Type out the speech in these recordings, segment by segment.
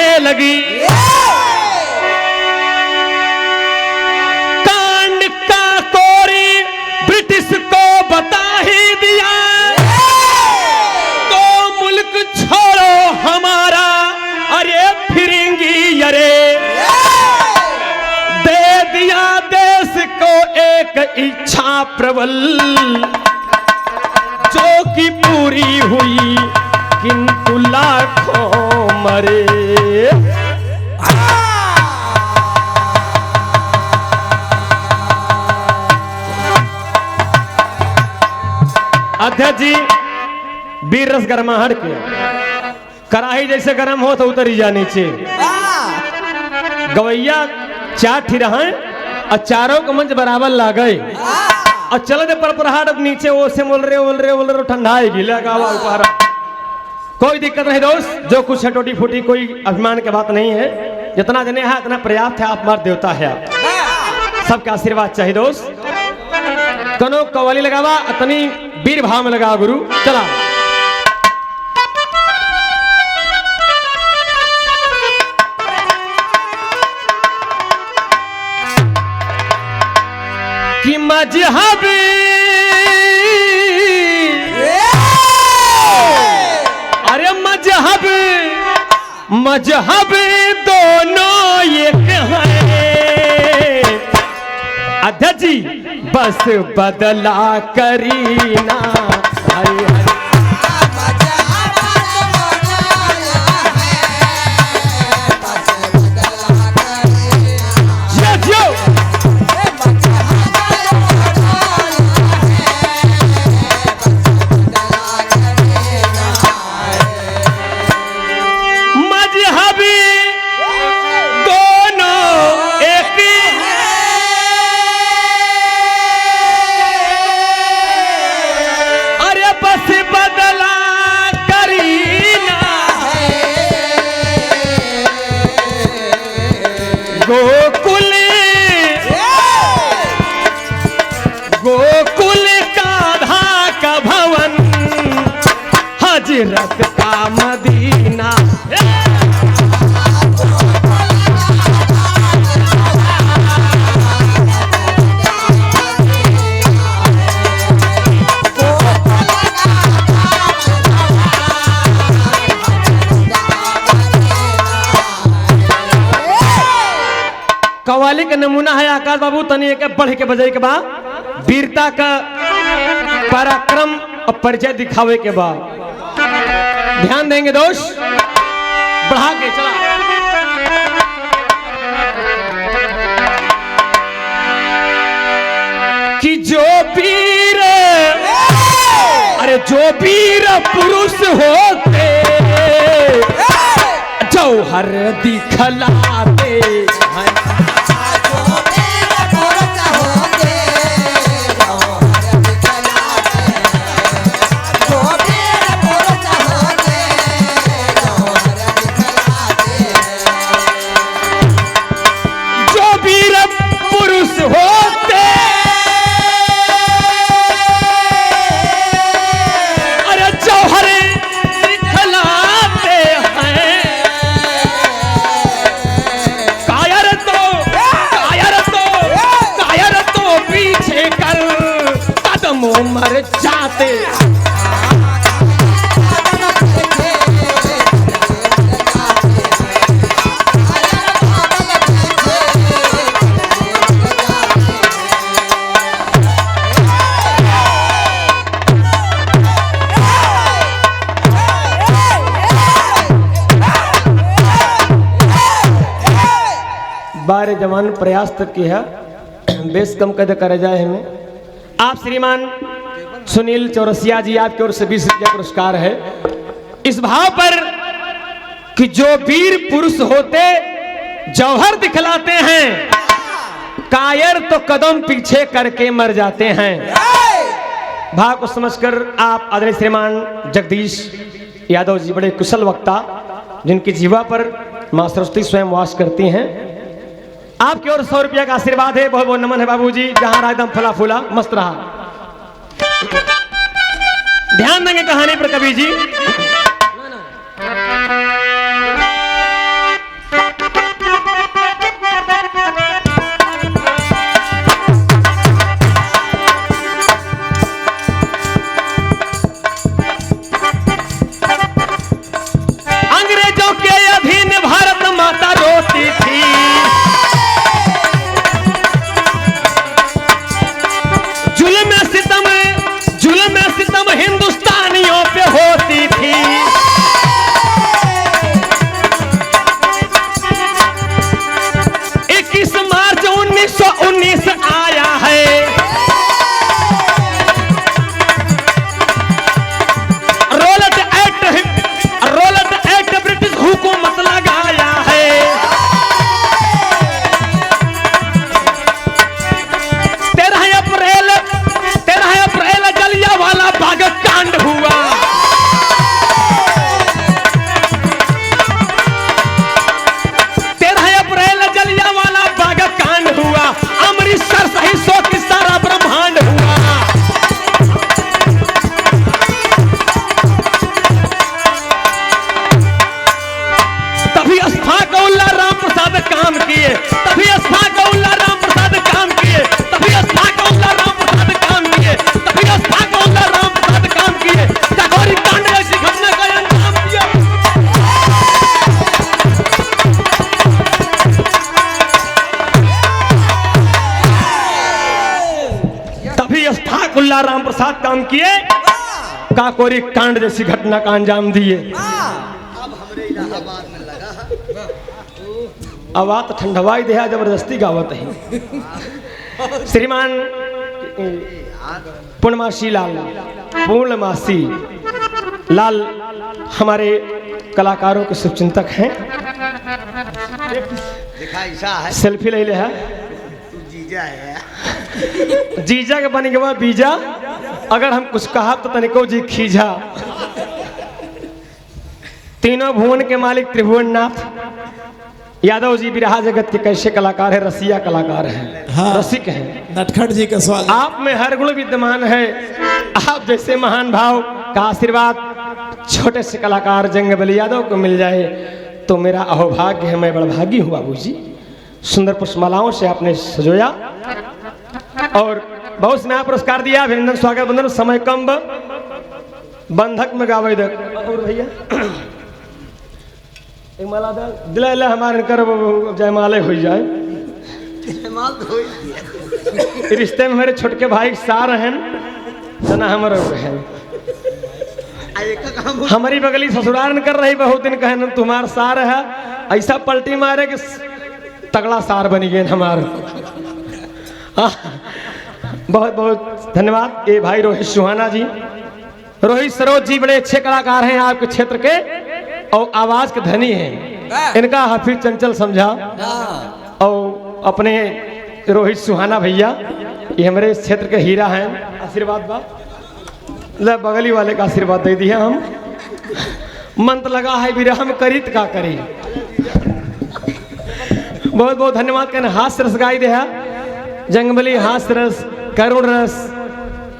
कहने लगी, कांड का कोरी ब्रिटिश को बता ही दिया, तो मुल्क छोड़ो हमारा, अरे फिरेंगी अरे दे दिया देश को एक इच्छा प्रबल, जो कि पूरी हुई किंतु लाखों मरे। अध्यक्ष जी, वीर रस गरमाहट के कराही जैसे गरम हो तो उतरी जा नीचे। गवैया चार ठिरहा और चारों को मंच बराबर ला गए और चलो दे परपरहाट अब नीचे वो से बोल रहे ठंडा आएगी लगा ऊपर। कोई दिक्कत नहीं दोस्त, जो कुछ है टूटी फूटी कोई अभिमान की बात नहीं है, जितना जने है इतना पर्याप्त है। आप मार देवता है, आप सबका आशीर्वाद चाहिए दोस्त। कनो कवाली लगावा इतनी वीर भाव में लगा गुरु चला। कि मजहब अरे मजहब दोनों एक हैं। अध्यक्ष जी बस बदला करीना हरे हरे। गोकुल का धाका भवन हजरत का मदीना। कवाली का नमूना है आकाश बाबू, तनी एक बढ़ के बजाई के बाद वीरता का पराक्रम और परिचय दिखावे के बाद ध्यान देंगे दोस्त, बढ़ा के चला। कि जो वीर अरे जो वीर पुरुष होते जौहर दिखलाते हैं। मर जाते बारे जवान प्रयास तक की है, बेस कम कद कर जाए हमें। आप श्रीमान सुनील चौरसिया जी आपकी ओर से 20 रुपया पुरस्कार है इस भाव पर कि जो वीर पुरुष होते जौहर दिखलाते हैं, कायर तो कदम पीछे करके मर जाते हैं। भाव को समझकर आप आदरणीय श्रीमान जगदीश यादव जी बड़े कुशल वक्ता, जिनकी जीवा पर मां सरस्वती स्वयं वास करती हैं, आपकी ओर 100 रुपया का आशीर्वाद है। बहुत बहुत नमन है बाबूजी, जहां रहा एकदम फला फूला मस्त रहा। ध्यान देंगे कहानी पर कवि जी। प्रसाद काम किए, तभी अस्थाकौल्ला राम प्रसाद काम किए, तभी अस्थाकौल्ला राम प्रसाद काम किए, तभी अस्थाकौल्ला राम प्रसाद काम किए, चकोरी कांड ऐसी घटना का अंजाम दिया। तभी अस्थाकौल्ला राम प्रसाद काम किए, काकोरी कांड जैसी घटना का अंजाम दिए। अब हमरे इलाहाबाद में लगा आवाज ठंडवाई दे जबरदस्ती गावत है। श्रीमान पूर्णमासी लाल, पूर्णमासी लाल हमारे कलाकारों के शुभचिंतक हैं। दिखा ऐसा है सेल्फी ले ले है, तू जीजा है जीजा के बन गया बीजा, अगर हम कुछ कहा तो तनिको जी खींचा। तीनों भुवन के मालिक त्रिभुवननाथ यादव जी बिरहा जगत के कैसे कलाकार है, रसिया कलाकार है, हाँ। रसिक है। नटखट जी का स्वागत। आप में हर गुण विद्यमान है। आप जैसे महान भाव का आशीर्वाद छोटे से कलाकार जंगबली यादव को मिल जाए तो मेरा अहोभाग्य है, मैं बड़भागी हूँ बाबूजी। सुंदर पुष्पमालाओं से आपने सजोया और बहुत नया पुरस्कार दिया। अभिनंदन, स्वागत, बंदन। समय कम बंधक में गावे और भैया एक माला दिला हमारे कर जयमाले हो जाए। माल धो रिश्ते में मेरे छोटके भाई सार हैं जना हमारे है। हमारी बगली ससुराल कर रही, बहुत दिन कहे तुम्हार सार है, ऐसा पलटी मारे कि तगड़ा सार बनी गए हमारे। बहुत बहुत धन्यवाद ये भाई रोहित सुहाना जी, रोहित सरोज जी बड़े अच्छे कलाकार हैं आपके क्षेत्र के और आवाज के धनी हैं। इनका हाफिज चंचल समझा और अपने रोहित सुहाना भैया ये हमारे क्षेत्र के हीरा हैं। आशीर्वाद बा ले बगली वाले का आशीर्वाद दे दिया। हम मंत्र लगा है विरह में करी का करी। बहुत बहुत धन्यवाद कहना। हास्य रस गाई दे जंगबली, हास्य रस, करुण रस,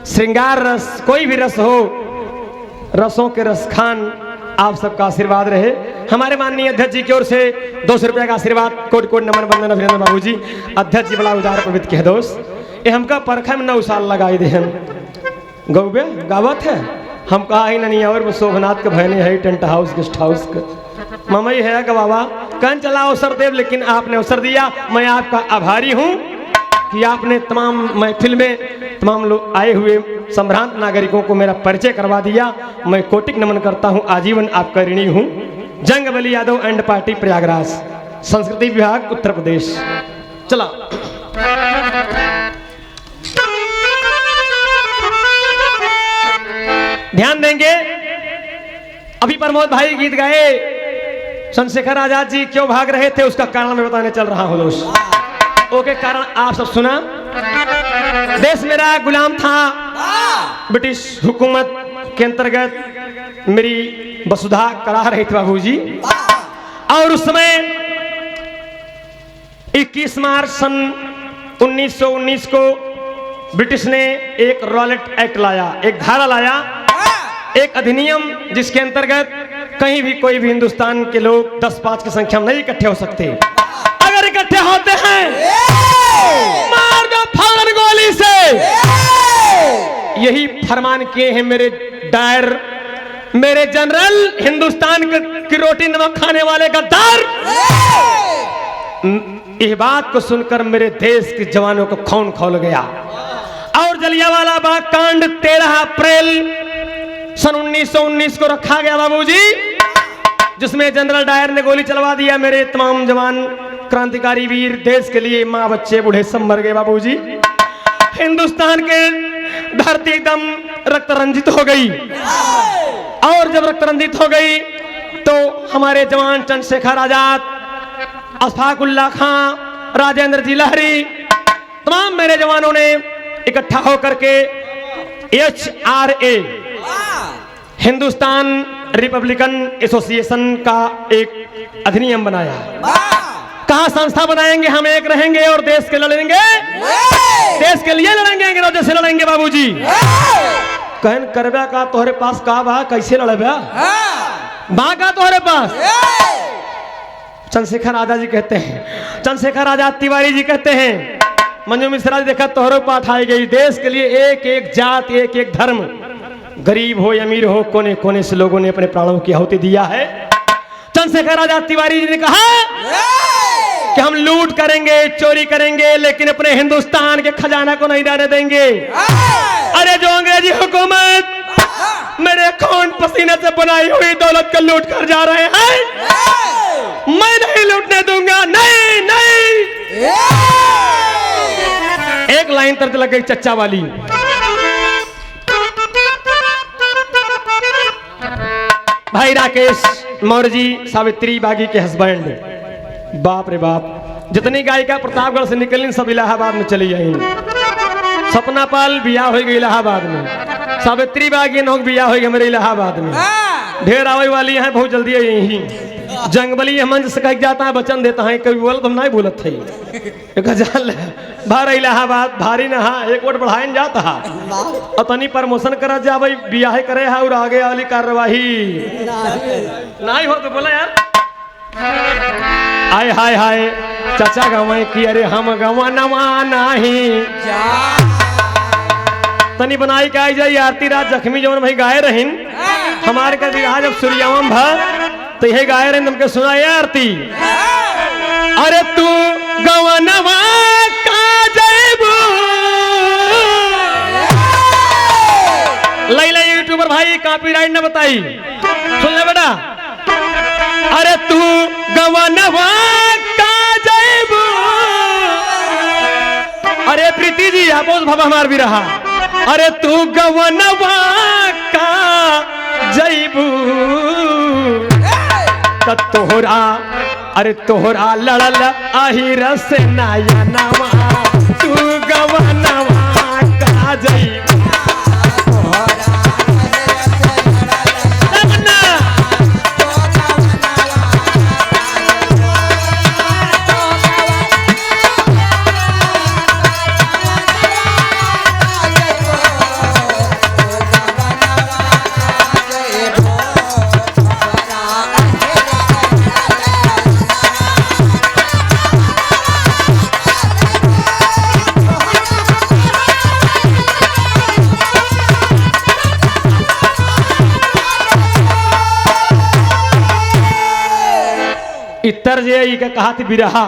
श्रृंगार रस, कोई भी रस हो, रसों के रस खान आप सबका आशीर्वाद रहे। हमारे माननीय अध्यक्ष जी की ओर से 200 रुपया का आशीर्वाद, कोटि कोटि नमन बंदन अभिनंदन बाबूजी। अध्यक्ष जी बड़ा उदार पवित्र कह दोस्त ये हमका परखा में 9 साल लगाई दे हम गौबे गावत है। हम कहा ही नहीं और शोभनाथ के भयने है टेंट हाउस गेस्ट हाउस का ममई है का बाबा कन चला अवसर देव, लेकिन आपने अवसर दिया। मैं आपका आभारी हूँ कि आपने तमाम महफिल में तमाम लोग आए हुए संभ्रांत नागरिकों को मेरा परिचय करवा दिया। मैं कोटिक नमन करता हूँ, आजीवन आपका ऋणी हूँ। जंगबली यादव एंड पार्टी प्रयागराज, संस्कृति विभाग उत्तर प्रदेश। चला ध्यान देंगे। अभी प्रमोद भाई गीत गाए, चंद्रशेखर आजाद जी क्यों भाग रहे थे उसका कारण मैं बताने चल रहा हूँ दोस्त। ओके कारण आप सब सुना। देश मेरा गुलाम था, ब्रिटिश हुकूमत के अंतर्गत मेरी वसुधा करा रही थी बाबूजी। और उस समय 21 मार्च सन 1919 को ब्रिटिश ने एक रॉलेट एक्ट लाया, एक धारा लाया, एक अधिनियम जिसके अंतर्गत कहीं भी कोई भी हिंदुस्तान के लोग 10-5 की संख्या में नहीं इकट्ठे हो सकते। अगर इकट्ठे होते हैं मार दो फौरन गोली से। यही फरमान किए हैं मेरे डायर, मेरे जनरल, हिंदुस्तान की रोटी नमक खाने वाले गद्दार। इस बात को सुनकर मेरे देश के जवानों को खून खौल गया। और जलियांवाला बाग कांड 13 अप्रैल सन 1919 को रखा गया बाबूजी, जिसमें जनरल डायर ने गोली चलवा दिया। मेरे तमाम जवान क्रांतिकारी वीर देश के लिए, माँ बच्चे बूढ़े सब मर गए बाबूजी। हिंदुस्तान के धरती एकदम रक्त रंजित हो गई। और जब रक्त रंजित हो गई तो हमारे जवान चंद्रशेखर आजाद, अशफाकुल्ला खां, राजेंद्र जी लहरी, तमाम मेरे जवानों ने इकट्ठा होकर के HRA हिंदुस्तान रिपब्लिकन एसोसिएशन का एक अधिनियम बनाया। कहा संस्था बनाएंगे, हम एक रहेंगे और देश के लड़ेंगे, देश के लिए लड़ेंगे, अंग्रेजों से लड़ेंगे बाबूजी। कहन करबा का तोहरे पास का बा, कैसे लड़बा बा का तोहरे पास? चंद्रशेखर आजाद जी कहते हैं, चंद्रशेखर आजाद तिवारी जी कहते हैं, मंजू मिश्रा जी देखा तोहरों पाठ आई गई, देश के लिए एक एक जात, एक एक धर्म, गरीब हो या अमीर हो, कोने कोने से लोगों ने अपने प्राणों की आहुति दिया है। चंद्रशेखर आजाद तिवारी जी ने कहा कि हम लूट करेंगे, चोरी करेंगे, लेकिन अपने हिंदुस्तान के खजाना को नहीं जाने देंगे। अरे जो अंग्रेजी हुकूमत मेरे खून पसीने से बनाई हुई दौलत को लूट कर जा रहे हैं, मैं नहीं लूटने दूंगा, नहीं नहीं। एक लाइन तर्ज लग गई चच्चा वाली, भाई राकेश मौर्य जी सावित्री बागी के हस्बैंड, बाप रे बाप, जितनी गायिका प्रतापगढ़ से निकली सब इलाहाबाद में चली आई। सपना पाल बिया हो गई इलाहाबाद में, सावित्री बागी नौक बिया हो गई हमारे इलाहाबाद में, ढेर आवे वाली है बहुत जल्दी यही। जंगबली मंच से कह जाता है वचन देता है, कभी बोलत हम नहीं बोलत थे, भार इलाहाबाद भारी न हा, एक वोट बढ़ाए जाता है और तनी प्रमोशन कर जा भाई बियाह करे है और आगे वाली कार्यवाही नहीं हो तो बोला यार आय हाय हाय चाचा गवाए की, अरे हम गवा नवा नहीं तनी बनाई का आई जाई आरती रात जख्मी जवन भाई गाए रहीन हमारे का विवाह जब सूर्यावम भर तो यही गाए रहीन तुमके सुनाए आरती। अरे तू गवा नवा का जयबू लैला यूट्यूबर भाई कॉपीराइट न बताई सुन ले बेटा। अरे तू गवा नवा का जयबू, अरे प्रीति जी आप भव हमार भी रहा, अरे तू गवनवा का जयबू तोहरा, अरे तोहरा लड़ल आही रस नाया नवा, तू गवनवा का जयबू। इतर जे का कहा थी बिरहा।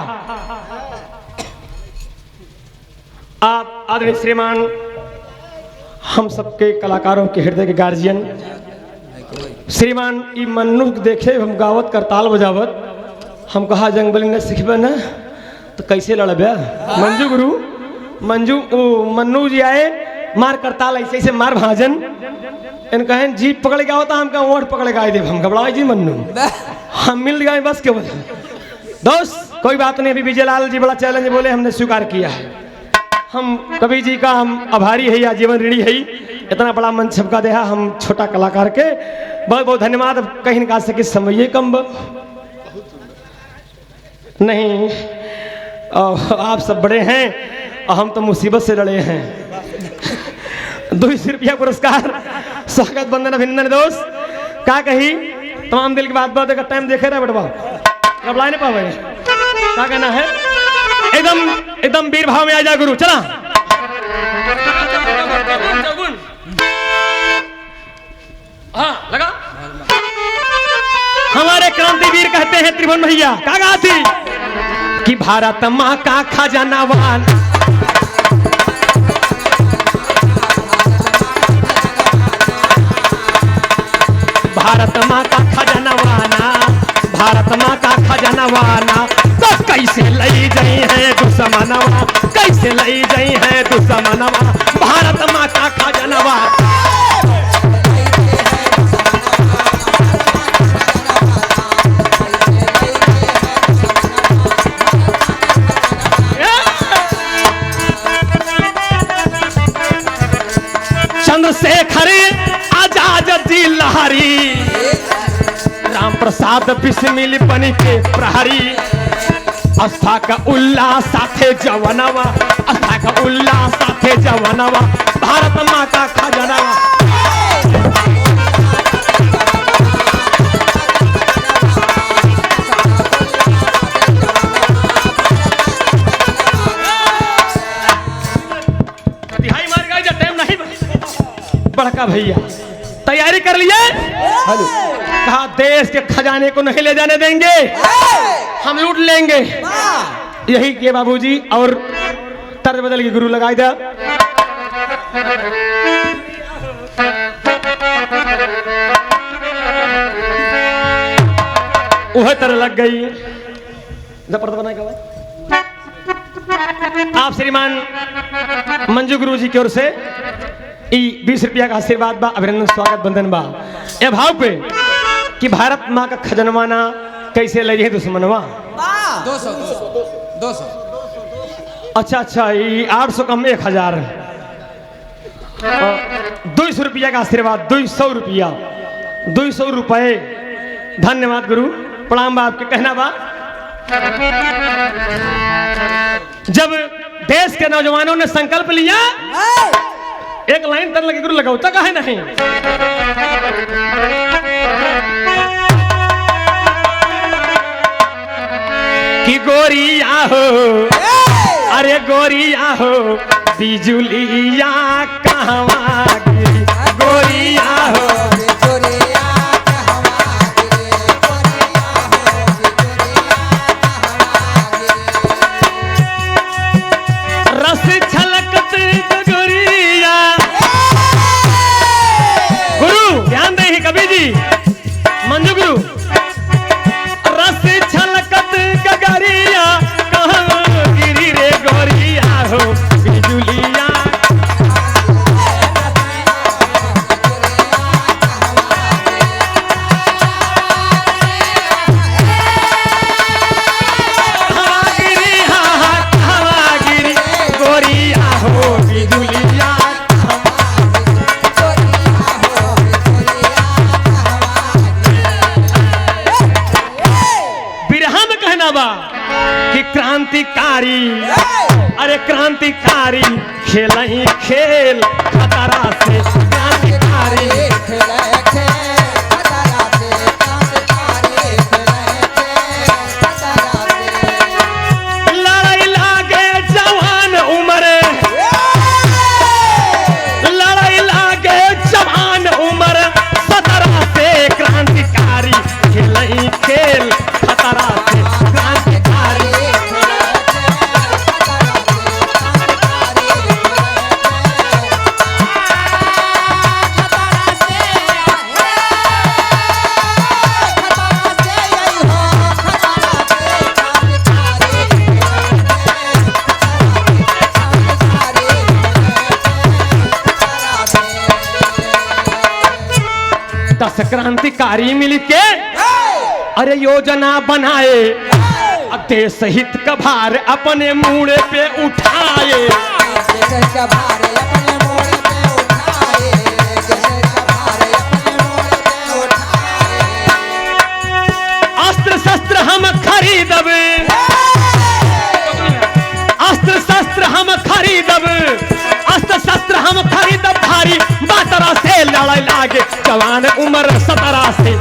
आप आदरणीय श्रीमान हम सबके कलाकारों के हृदय के गार्जियन श्रीमान ई मन्नू देखे हम गावत करताल बजावत हम कहा जंगबली ने सिखबे न तो कैसे लड़बे। मंजू गुरु मंजू मन्नू जी आए मार करताल ऐसे ऐसे मार भाजन इन कहें जी पकड़ गया होता हमका ओठ पकड़ गाय दे हम घबराए जी मन्नू हम मिल गए बस के बोले दोस्त कोई बात नहीं। अभी विजयलाल जी बड़ा चैलेंज बोले हमने स्वीकार किया है, हम कवि जी का हम आभारी है या जीवन ऋणी है, इतना बड़ा मंच सबका दे हम छोटा कलाकार के बहुत बहुत धन्यवाद। कहीं निकाल सके समय कम नहीं आप सब बड़े हैं और हम तो मुसीबत से लड़े हैं। 200 रुपया पुरस्कार स्वागत बंदन अभिनंदन दोस्त का कही तमाम दिल की बात बात का टाइम देखे रहे बेटवा घबराए नहीं पावे क्या कहना है एकदम एकदम वीर भाव में आ जा गुरु चला। हाँ लगा हमारे क्रांतिवीर कहते हैं त्रिभुवन भैया क्या कहा थी कि भारत माँ का खजानावान भारत माँ का खजानावाना भारत माँ का खजानावाना तो कैसे लई गई है दुश्मनवा कैसे लई गई है दुश्मनवा भारत माँ का खजानावाना। चंद्रशेखर आजाद जी लहरी राम प्रसाद बिस्मिल बन के प्रहरी आस्था का उल्लास साथे जवनवा आस्था का उल्लास साथे जवनवा भारत माँ का खजानावा। का भैया तैयारी कर लिए। हेलो कहा देश के खजाने को नहीं ले जाने देंगे, हम लूट लेंगे। यही किए बाबूजी और तर्ज बदल के गुरु लगाई था। वह तरह लग गई जबरदस्त बनाए का आप श्रीमान मंजू गुरु जी की ओर से 20 रुपया का आशीर्वाद बा, अभिनंदन स्वागत बंधन बा। ए भाव पे कि भारत माँ का खजनवाना कैसे लगे दुश्मनवा 200 अच्छा ये 800 कम 1000 200 रुपया का आशीर्वाद 200 रुपया 200 रुपए। धन्यवाद गुरु, प्रणाम बा आपके कहना बा। जब देश के नौजवानों ने संकल्प लिया एक लाइन तर लगे गुरु लगाओ तक है नहीं। कि गोरिया हो अरे गोरिया हो बिजुलिया कहवा गिरी, गोरिया हो रस छलकत गोरिया। गुरु ध्यान दे कवि जी मंजू गुरु, रस छलकत गगरिया कहवा गिरी रे गोरिया हो बिजुलिया। कि क्रांतिकारी अरे क्रांतिकारी खेल ही खेल खतरा से, क्रांतिकारी लड़ाई लागे जवान उम्र, लड़ाई लागे जवान उम्र 17 से, क्रांतिकारी खेल ही खेल खतरा से, क्रांतिकारी। दस क्रांतिकारी मिलके अरे योजना बनाए, देश हित का भार अपने मूड़े पे उठाए। अस्त्र शस्त्र हम खरीदब, अस्त्र शस्त्र हम खरीदब, अस्त्र शस्त्र हम खरीदब भारी मात्रा से, लड़ाई लागे जवान उम्र 17 से।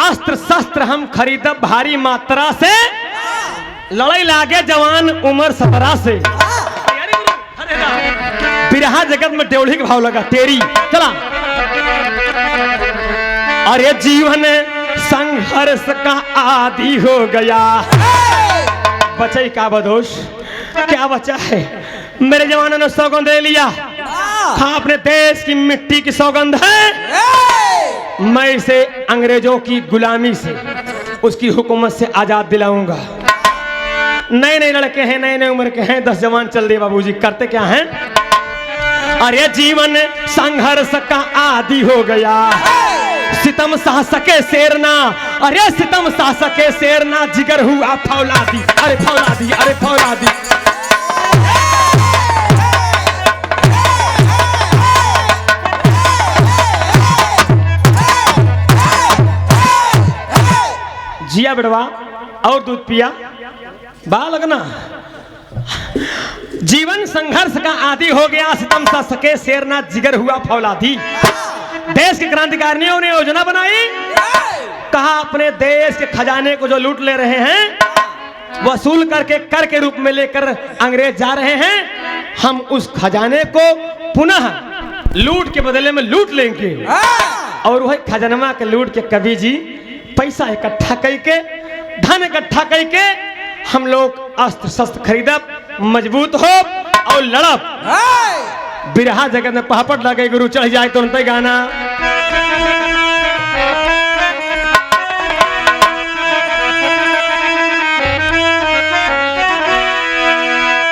अस्त्र शस्त्र हम खरीदब भारी मात्रा से, लड़ाई लागे जवान उम्र 17 से। बिरहा जगत में ड्योढ़ी का भाव लगा तेरी चला। अरे जीवन संघर्ष का आदि हो गया, बचे का बदोश क्या बचा है। मेरे जवानों ने सौगंध ले लिया, हाँ अपने देश की मिट्टी की सौगंध है, मैं इसे अंग्रेजों की गुलामी से उसकी हुकूमत से आजाद दिलाऊंगा। नए नए लड़के हैं, नए नए उम्र के हैं, 10 जवान चल रहे बाबूजी, करते क्या हैं। अरे जीवन संघर्ष का आदि हो गया, सितम सह सके शेरना, अरे सितम सह सके शेरना, जिगर हुआ फौलादी, अरे फौलादी, अरे फौलादी। जिया बेड़वा और दूध पिया बा लगना। जीवन संघर्ष का आदि हो गया, सितम सा सके शेर ना जिगर हुआ फौलादी। देश के क्रांतिकारियों ने योजना बनाई, कहा अपने देश के खजाने को जो लूट ले रहे हैं वसूल करके कर के रूप में लेकर अंग्रेज जा रहे हैं, हम उस खजाने को पुनः लूट के बदले में लूट लेंगे। और वही खजानमा के लूट के कवि जी पैसा इकट्ठा करके, धन इकट्ठा करके हम लोग अस्त्र शस्त्र खरीदब, मजबूत हो और लड़ब। बिरहा जगत में पहापट लगे गुरु चढ़ जाए तो उनते गाना।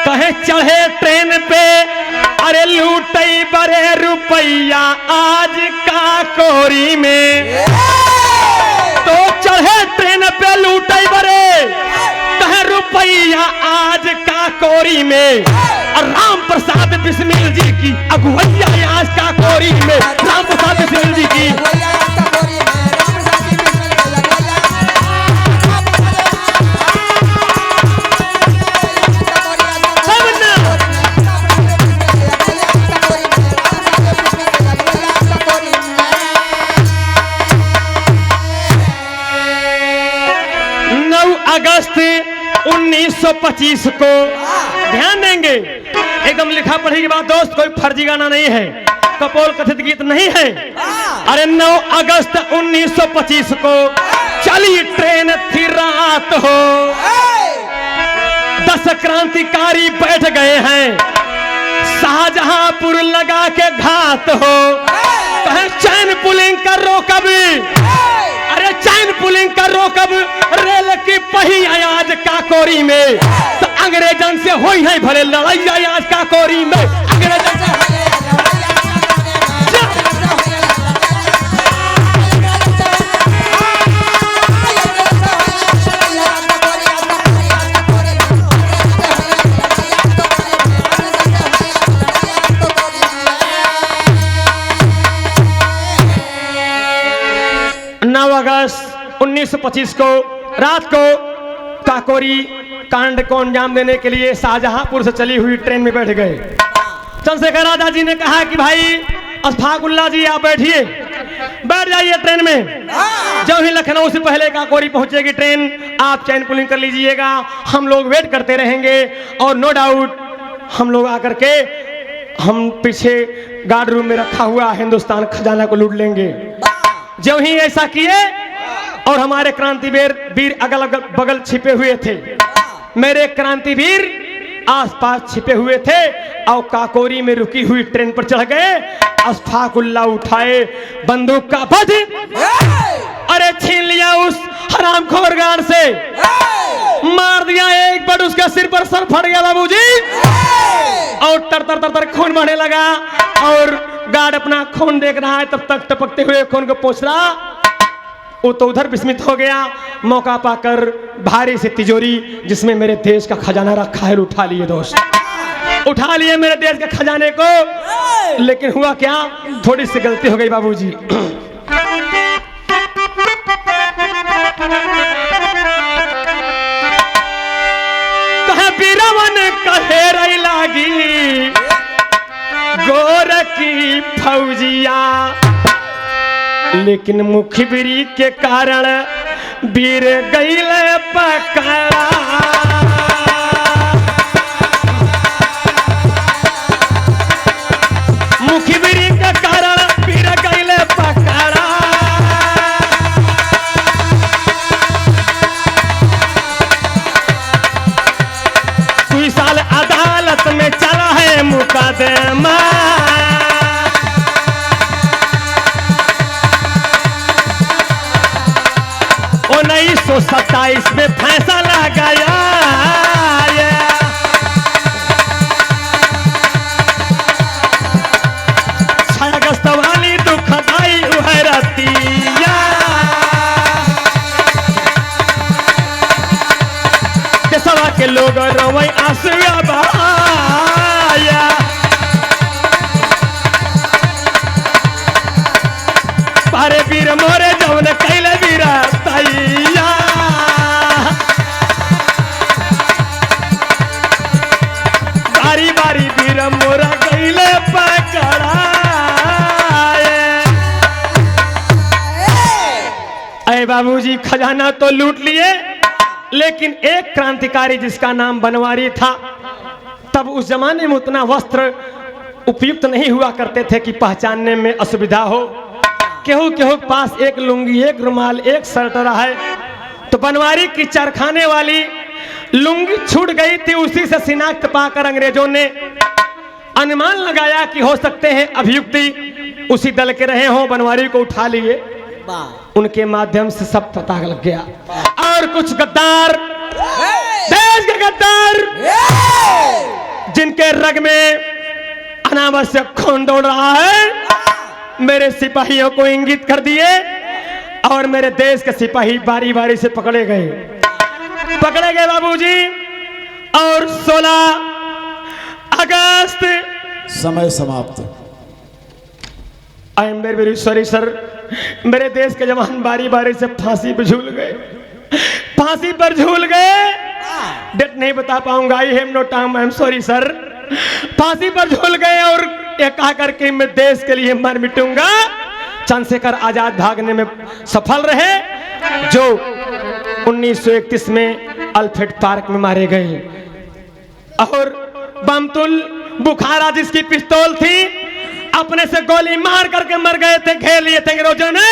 कहे चढ़े ट्रेन पे अरे लूटई बरे रुपया आज का कोरी में, तो चढ़े ट्रेन पे लूटई बरे कहे रुपया आज का कोरी में। और राम प्रसाद बिस्मिल जी की अगुवैया आज का कोरी में, राम प्रसाद बिस्मिल जी की। अगस्त 1925 को ध्यान देंगे, एकदम लिखा पढ़ी की बात दोस्त, कोई फर्जी गाना नहीं है, कपोल कथित गीत नहीं है। अरे 9 अगस्त 1925 को चली ट्रेन थी रात हो, 10 क्रांतिकारी बैठ गए हैं, शाहजहांपुर लगा के घात हो। कहे चैन पुलिंग कर रोकब, अरे चैन पुलिंग कर रोकब रेल की पहिया आज का कोरी में। तो अंग्रेजन से होई है भले लड़ाई आज का कोरी में, अंग्रेजन से अगस्त 1925 को रात को काकोरी कांड को अंजाम देने के लिए शाहजहांपुर से चली हुई ट्रेन में बैठ गए। चंद्रशेखर आजाद जी ने कहा कि भाई अशफाकुल्ला जी आप बैठिए, बैठ जाइए ट्रेन में, जब ही लखनऊ से पहले काकोरी पहुंचेगी ट्रेन आप चैन पुलिंग कर लीजिएगा, हम लोग वेट करते रहेंगे और नो डाउट हम लोग आकर के हम पीछे गार्ड रूम में रखा हुआ हिंदुस्तान खजाना को लूट लेंगे। जो ही ऐसा किए और हमारे क्रांतिवीर वीर अगल बगल छिपे हुए थे, मेरे क्रांतिवीर आसपास छिपे हुए थे और काकोरी में रुकी हुई ट्रेन पर चढ़ गए। अशफाकुल्ला उठाए बंदूक का बध, अरे छीन लिया उस हरामखोर गार्ड से, मार दिया एक बड़, उसका सिर पर सर फट गया बाबूजी, और तर तर तर तर खून बहने लगा। और गार्ड अपना खून देख रहा है, तब तक टपकते हुए खून को पोंछ रहा, वो तो उधर विस्मित हो गया। मौका पाकर भारी से तिजोरी जिसमें मेरे देश का खजाना रखा है उठा लिए दोस्त, उठा लिए मेरे देश के खजाने को। लेकिन हुआ क्या, थोड़ी सी गलती हो गई बाबूजी। कहे बीरवन कहे रही लागी गोर की फौजिया, लेकिन मुखबिरी के कारण वीर गईल पकड़ा। मुखबिरी के कारण वीर गईल पकड़ा। कोई साल अदालत में चला है मुकदमा, ओ 1927 में फैसला गया। अगस्त वाली दुखदाई उहरतिया, देशवा के लोग रोवै आंसुआ बहाया। पारे वीर मोरे जौन कैले वीरा तैया, बारी बाबूजी खजाना तो लूट लिए, लेकिन एक क्रांतिकारी जिसका नाम बनवारी था, तब उस जमाने में उतना वस्त्र उपयुक्त नहीं हुआ करते थे कि पहचानने में असुविधा हो। केहू केहू पास एक लुंगी, एक रुमाल, एक शर्ट रहा है, तो बनवारी की चरखाने वाली लुंगी छूट गई थी। उसी से शिनाख्त पाकर अंग्रेजों ने अनुमान लगाया कि हो सकते हैं अभियुक्ति उसी दल के रहे हों, बनवारी को उठा लिए। उनके माध्यम से सब पता लग गया। और कुछ गद्दार, देश के गद्दार, जिनके रग में अनावश्यक खून दौड़ रहा है, मेरे सिपाहियों को इंगित कर दिए और मेरे देश के सिपाही बारी बारी से पकड़े गए बाबूजी। और 16 अगस्त समय समाप्त। I am very very sorry sir, मेरे देश के जवान बारी बारी से फांसी पर झूल गए, फांसी पर झूल गए। डेट नहीं बता पाऊंगा, I have no time, I am sorry sir. फांसी पर झूल गए और ये कहा करके मैं देश के लिए मर मिटूंगा। चंद्रशेखर आजाद भागने में सफल रहे, जो 1931 में अल्फ्रेड पार्क में मारे गए। और बमतुल बुखारा जिसकी पिस्तौल थी, अपने से गोली मार करके मर गए थे, घेर लिए थे अंग्रेजों ने।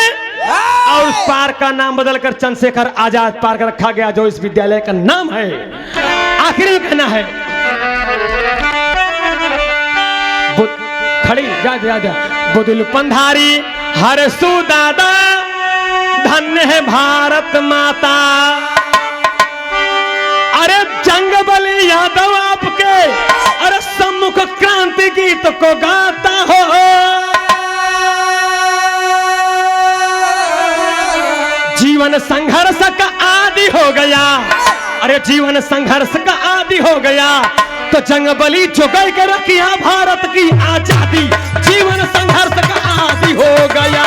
और उस पार्क का नाम बदलकर चंद्रशेखर आजाद पार्क रखा गया, जो इस विद्यालय का नाम है। आखिरी कहना है, खड़ी जा जा जा, बुदुल पंधारी हर सुदादा, धन्य है भारत माता। अरे जंग बली यादव आपके, अरे सम्मुख क्रांति गीत को गाता हो। जीवन संघर्ष का आदि हो गया, अरे जीवन संघर्ष का आदि हो गया, तो जंग बली चुका के रखिया भारत की आजादी। जीवन संघर्ष का आदि हो गया।